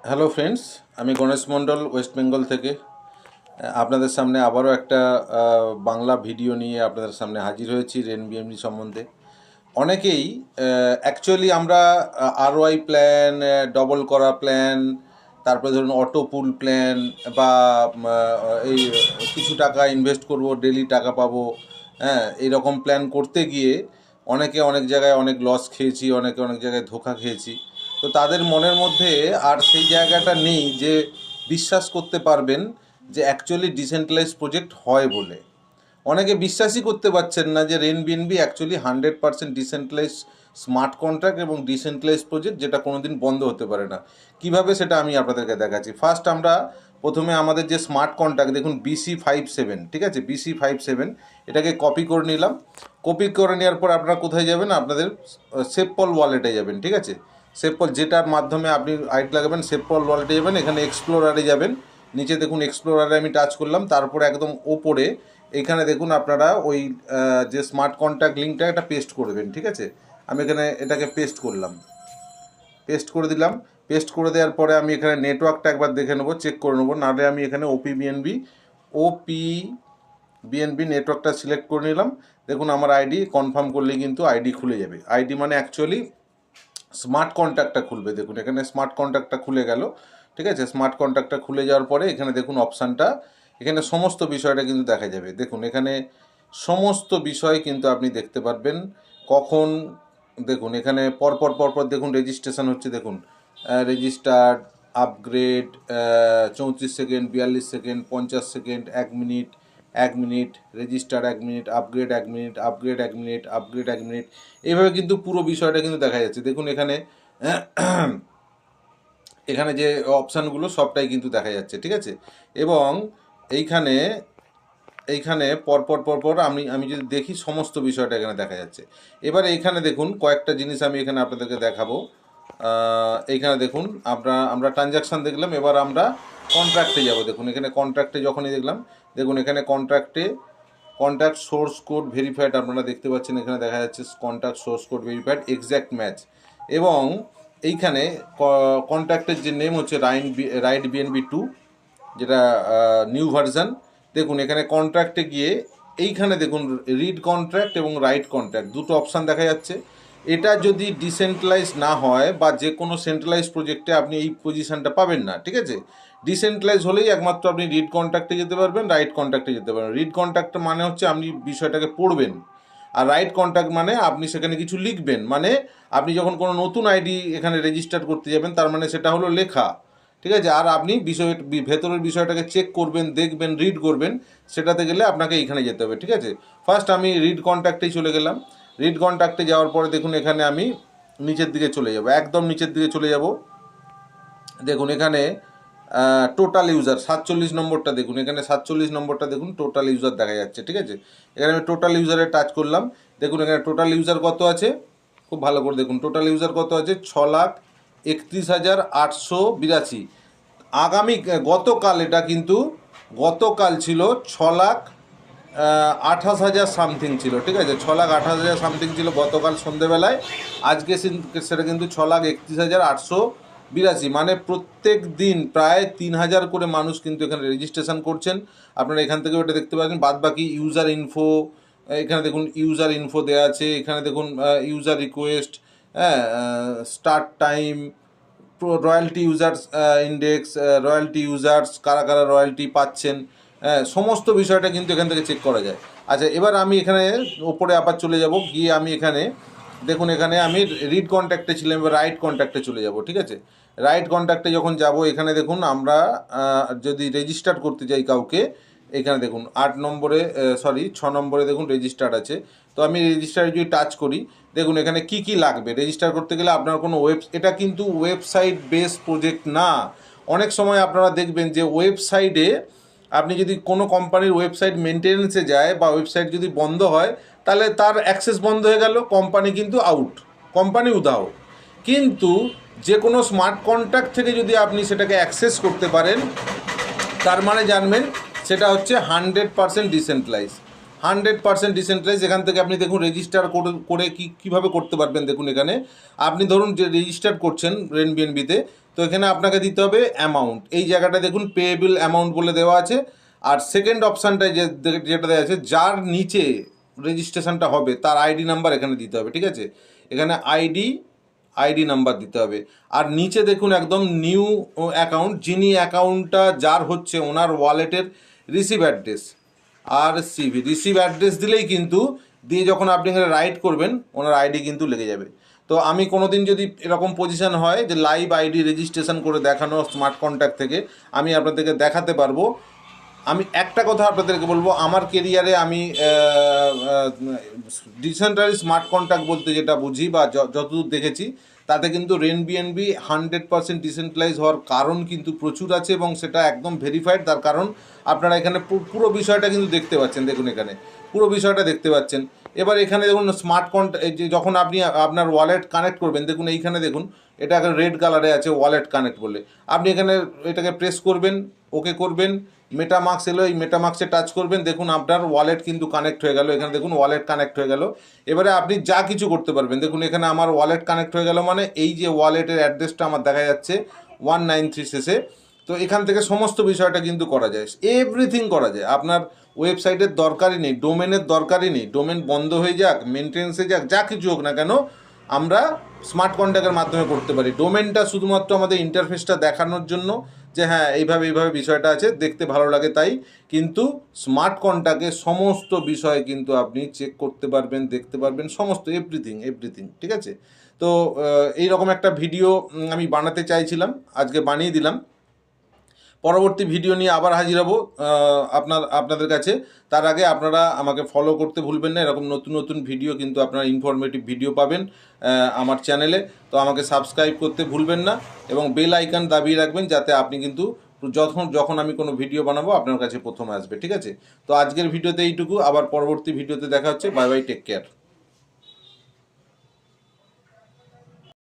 Hello friends, আমি গণেশ মণ্ডল West Bengal থেকে আপনাদের সামনে আবারও একটা বাংলা ভিডিও নিয়ে আপনাদের সামনে হাজির হয়েছি রেনবিএমডি সম্বন্ধে। অনেকেই অ্যাকচুয়ালি আমরা আরওয়াই প্ল্যান, ডবল করা প্ল্যান, তারপরে ধরুন অটো পুল প্ল্যান বা এই কিছু টাকা ইনভেস্ট করব ডেলি টাকা পাবো, হ্যাঁ, এইরকম প্ল্যান করতে গিয়ে অনেকে অনেক জায়গায় অনেক লস খেয়েছি, অনেকে অনেক জায়গায় ধোঁকা খেয়েছি। তো তাদের মনের মধ্যে আর সেই জায়গাটা নেই যে বিশ্বাস করতে পারবেন যে অ্যাকচুয়ালি ডিসেন্ট্রালাইজ প্রজেক্ট হয় বলে। অনেকে বিশ্বাসই করতে পারছেন না যে রেনবিএনবি অ্যাকচুয়ালি 100% ডিসেন্ট্রালাইজ স্মার্ট কন্ট্রাক্ট এবং ডিসেন্ট্রালাইজ প্রজেক্ট, যেটা কোনোদিন বন্ধ হতে পারে না। কিভাবে সেটা আমি আপনাদেরকে দেখাচ্ছি। ফার্স্ট আমরা প্রথমে আমাদের যে স্মার্ট কন্ট্রাক্ট দেখুন BC57, ঠিক আছে, BC57 এটাকে কপি করে নিলাম। কপি করে নেওয়ার পর আপনারা কোথায় যাবেন, আপনাদের সেভপল ওয়ালেটে যাবেন, ঠিক আছে। সেভপল যেটার মাধ্যমে আপনি আইডি লাগাবেন, সেভপল ওয়ালেটে যাবেন, এখানে এক্সপ্লোরারে যাবেন। নিচে দেখুন এক্সপ্লোরারে আমি টাচ করলাম, তারপরে একদম ওপরে এখানে দেখুন আপনারা ওই যে স্মার্ট কন্ট্যাক্ট লিঙ্কটা এটা পেস্ট করবেন, ঠিক আছে। আমি এখানে এটাকে পেস্ট করলাম, পেস্ট করে দিলাম। পেস্ট করে দেওয়ার পরে আমি এখানে নেটওয়ার্কটা একবার দেখে নেবো, চেক করে নেবো, নাহলে আমি এখানে ওপিবিএনবি নেটওয়ার্কটা সিলেক্ট করে নিলাম। দেখুন আমার আইডি কনফার্ম করলেই কিন্তু আইডি খুলে যাবে। আইডি মানে অ্যাকচুয়ালি স্মার্ট কন্ট্যাক্টটা খুলবে। দেখুন এখানে স্মার্ট কন্ট্যাক্টটা খুলে গেল, ঠিক আছে। স্মার্ট কন্ট্যাক্টটা খুলে যাওয়ার পরে এখানে দেখুন অপশানটা, এখানে সমস্ত বিষয়টা কিন্তু দেখা যাবে। দেখুন এখানে সমস্ত বিষয় কিন্তু আপনি দেখতে পারবেন। কখন দেখুন এখানে পরপর পরপর দেখুন রেজিস্ট্রেশন হচ্ছে, দেখুন registered, upgrade 34 second, 42 second, 50 second, 1 minute, 1 minute, register 1 minute, upgrade 1 minute, upgrade 1 minute, upgrade 1 minute, এইভাবে কিন্তু পুরো বিষয়টা কিন্তু দেখা যাচ্ছে। দেখুন এখানে এখানে যে অপশানগুলো সবটাই কিন্তু দেখা যাচ্ছে, ঠিক আছে। এবং এইখানে এইখানে পরপর পরপর আমি আমি যদি দেখি সমস্ত বিষয়টা এখানে দেখা যাচ্ছে। এবার এইখানে দেখুন কয়েকটা জিনিস আমি এখানে আপনাদেরকে দেখাবো। এইখানে দেখুন আমরা ট্রানজ্যাকশান দেখলাম, এবার আমরা কন্ট্রাক্টে যাব। দেখুন এখানে কন্ট্রাক্টে যখনই দেখলাম, দেখুন এখানে কন্ট্রাক্ট সোর্স কোড ভেরিফাইড আপনারা দেখতে পাচ্ছেন, এখানে দেখা যাচ্ছে contract source code verified exact match. এবং এইখানে কন্ট্রাক্টের যে নেম হচ্ছে রাইট BNB 2, যেটা নিউ ভার্সান। দেখুন এখানে কন্ট্রাক্টে গিয়ে এইখানে দেখুন রিড কন্ট্রাক্ট এবং রাইট কন্ট্রাক্ট দুটো অপশান দেখা যাচ্ছে। এটা যদি ডিসেন্ট্রালাইজ না হয় বা যে কোনো সেন্ট্রালাইজ প্রজেক্টে আপনি এই পজিশানটা পাবেন না, ঠিক আছে। ডিসেন্ট্রালাইজ হলেই একমাত্র আপনি রিড কন্ট্রাক্টে যেতে পারবেন, রাইট কন্ট্রাক্টে যেতে পারবেন। রিড কন্ট্রাক্ট মানে হচ্ছে আপনি বিষয়টাকে পড়বেন, আর রাইট কন্ট্রাক্ট মানে আপনি সেখানে কিছু লিখবেন। মানে আপনি যখন কোনো নতুন আইডি এখানে রেজিস্টার করতে যাবেন, তার মানে সেটা হলো লেখা, ঠিক আছে। আর আপনি ভেতরের বিষয়টাকে চেক করবেন, দেখবেন, রিড করবেন, সেটাতে গেলে আপনাকে এইখানে যেতে হবে, ঠিক আছে। ফার্স্ট আমি রিড কন্ট্রাক্টেই চলে গেলাম। রিড কন্ট্রাক্টে যাওয়ার পরে দেখুন এখানে আমি নিচের দিকে চলে যাব, একদম নিচের দিকে চলে যাব। দেখুন এখানে টোটাল ইউজার 47 নম্বরটা দেখুন, এখানে 47 নম্বরটা দেখুন টোটাল ইউজার দেখা যাচ্ছে, ঠিক আছে। এখানে আমি টোটাল ইউজারে টাচ করলাম। দেখুন এখানে টোটাল ইউজার কত আছে, খুব ভালো করে দেখুন টোটাল ইউজার কত আছে, 6,31,882। আগামী গতকাল এটা কিন্তু গতকাল ছিল 6,28,000 সামথিং ছিল, ঠিক আছে। 6,28,000 সামথিং ছিল গতকাল সন্ধেবেলায়। আজকে সেটা কিন্তু 6,31,882। মানে প্রত্যেক দিন প্রায় 3,000 করে মানুষ কিন্তু এখানে রেজিস্ট্রেশন করছেন। আপনারা এখান থেকে ওটা দেখতে পাচ্ছেন। বাদ বাকি ইউজার ইনফো, এখানে দেখুন ইউজার ইনফো দেওয়া আছে, এখানে দেখুন ইউজার রিকোয়েস্ট, হ্যাঁ, start time, royalty users index, royalty users কারা কারা রয়্যালটি পাচ্ছেন, সমস্ত বিষয়টা কিন্তু এখান থেকে চেক করা যায়। আচ্ছা, এবার আমি এখানে ওপরে আবার চলে যাব, গিয়ে আমি এখানে দেখুন এখানে আমি রিড কন্ট্যাক্টে ছিলাম, এবার রাইট কন্ট্যাক্টে চলে যাব, ঠিক আছে। রাইট কন্ট্যাক্টে যখন যাব, এখানে দেখুন আমরা যদি রেজিস্টার করতে যাই কাউকে, এখানে দেখুন 6 নম্বরে দেখুন রেজিস্টার আছে। তো আমি রেজিস্টারে যদি টাচ করি, দেখুন এখানে কি কি লাগবে রেজিস্টার করতে গেলে। আপনার কোনো এটা কিন্তু ওয়েবসাইট বেস প্রজেক্ট না। অনেক সময় আপনারা দেখবেন যে ওয়েবসাইটে আপনি যদি কোনো কোম্পানির ওয়েবসাইট মেনটেন্যান্সে যায় বা ওয়েবসাইট যদি বন্ধ হয়, তাহলে তার অ্যাক্সেস বন্ধ হয়ে গেল, কোম্পানি কিন্তু আউট, কোম্পানি উধাও। কিন্তু যে কোনো স্মার্ট কন্ট্রাক্ট থেকে যদি আপনি সেটাকে অ্যাক্সেস করতে পারেন, তার মানে জানবেন সেটা হচ্ছে 100% ডিসেন্ট্রালাইজ। 100% ডিসেন্ট্রালাইজ। এখান থেকে আপনি দেখুন রেজিস্টার করে কীভাবে করতে পারবেন। দেখুন এখানে আপনি ধরুন যে রেজিস্টার করছেন রেনবিএনবিতে, তো এখানে আপনাকে দিতে হবে অ্যামাউন্ট, এই জায়গাটা দেখুন পেয়েবল অ্যামাউন্ট বলে দেওয়া আছে। আর সেকেন্ড অপশানটায় যেটা দেওয়া আছে, যার নিচে রেজিস্ট্রেশনটা হবে তার আইডি নাম্বার এখানে দিতে হবে, ঠিক আছে, এখানে আইডি নাম্বার দিতে হবে। আর নিচে দেখুন একদম নিউ অ্যাকাউন্ট, যিনি অ্যাকাউন্টটা যার হচ্ছে ওনার ওয়ালেটের রিসিভ অ্যাড্রেস, আর রিসিভ অ্যাড্রেস দিলেই কিন্তু দিয়ে যখন আপনি এখানে রাইট করবেন ওনার আইডি কিন্তু লেগে যাবে। তো আমি কোনো দিন যদি এরকম পজিশন হয় যে লাইভ আইডি রেজিস্ট্রেশন করে দেখানো স্মার্ট কন্ট্যাক্ট থেকে, আমি আপনাদেরকে দেখাতে পারবো। আমি একটা কথা আপনাদেরকে বলবো, আমার কেরিয়ারে আমি ডিসেন্ট্রালি স্মার্ট কন্ট্রাক্ট বলতে যেটা বুঝি বা যতদূর দেখেছি, তাতে কিন্তু রেনবিএনবি 100% ডিসেন্ট্রালাইজ হওয়ার কারণ কিন্তু প্রচুর আছে এবং সেটা একদম ভেরিফাইড। তার কারণ আপনারা এখানে পুরো বিষয়টা কিন্তু দেখতে পাচ্ছেন, দেখুন এখানে পুরো বিষয়টা দেখতে পাচ্ছেন। এবার এখানে দেখুন স্মার্ট কন্ট্রাক্ট, যে যখন আপনি আপনার ওয়ালেট কানেক্ট করবেন, দেখুন এইখানে দেখুন এটা এখন রেড কালারে আছে ওয়ালেট কানেক্ট বলে, আপনি এখানে এটাকে প্রেস করবেন, ওকে করবেন, মেটামার্কস এলো, এই মেটামার্কসে টাচ করবেন, দেখুন আপনার ওয়ালেট কিন্তু কানেক্ট হয়ে গেল। এখানে দেখুন ওয়ালেট কানেক্ট হয়ে গেল। এবারে আপনি যা কিছু করতে পারবেন, দেখুন এখানে আমার ওয়ালেট কানেক্ট হয়ে গেল, মানে এই যে ওয়ালেটের অ্যাড্রেসটা আমার দেখা যাচ্ছে 193 শেষে। তো এখান থেকে সমস্ত বিষয়টা কিন্তু করা যায়, এভরিথিং করা যায়। আপনার ওয়েবসাইটের দরকারই নেই, ডোমেনের দরকারই নেই, ডোমেন বন্ধ হয়ে যাক, মেনটেন্সে যাক, যা কিছু হোক না কেন আমরা স্মার্ট কন্ট্যাক্টের মাধ্যমে করতে পারি। ডোমেনটা শুধুমাত্র আমাদের ইন্টারফেসটা দেখানোর জন্য, যে হ্যাঁ এইভাবে বিষয়টা আছে, দেখতে ভালো লাগে তাই, কিন্তু স্মার্ট কন্ট্যাক্টে সমস্ত বিষয় কিন্তু আপনি চেক করতে পারবেন, দেখতে পারবেন, সমস্ত এভরিথিং, ঠিক আছে। তো এইরকম একটা ভিডিও আমি বানাতে চাইছিলাম, আজকে বানিয়ে দিলাম। পরবর্তী ভিডিও নিয়ে আবার হাজির হব আপনাদের কাছে। তার আগে আপনারা আমাকে ফলো করতে ভুলবেন না, এরকম নতুন নতুন ভিডিও কিন্তু আপনারা ইনফরমেটিভ ভিডিও পাবেন আমার চ্যানেলে। তো আমাকে সাবস্ক্রাইব করতে ভুলবেন না এবং বেল আইকন দাবিয়ে রাখবেন, যাতে আপনি কিন্তু যখন আমি কোনো ভিডিও বানাবো আপনার কাছে প্রথমে আসবে, ঠিক আছে। তো আজকের ভিডিওতে এইটুকু, আবার পরবর্তী ভিডিওতে দেখা হচ্ছে। Bye bye, take care.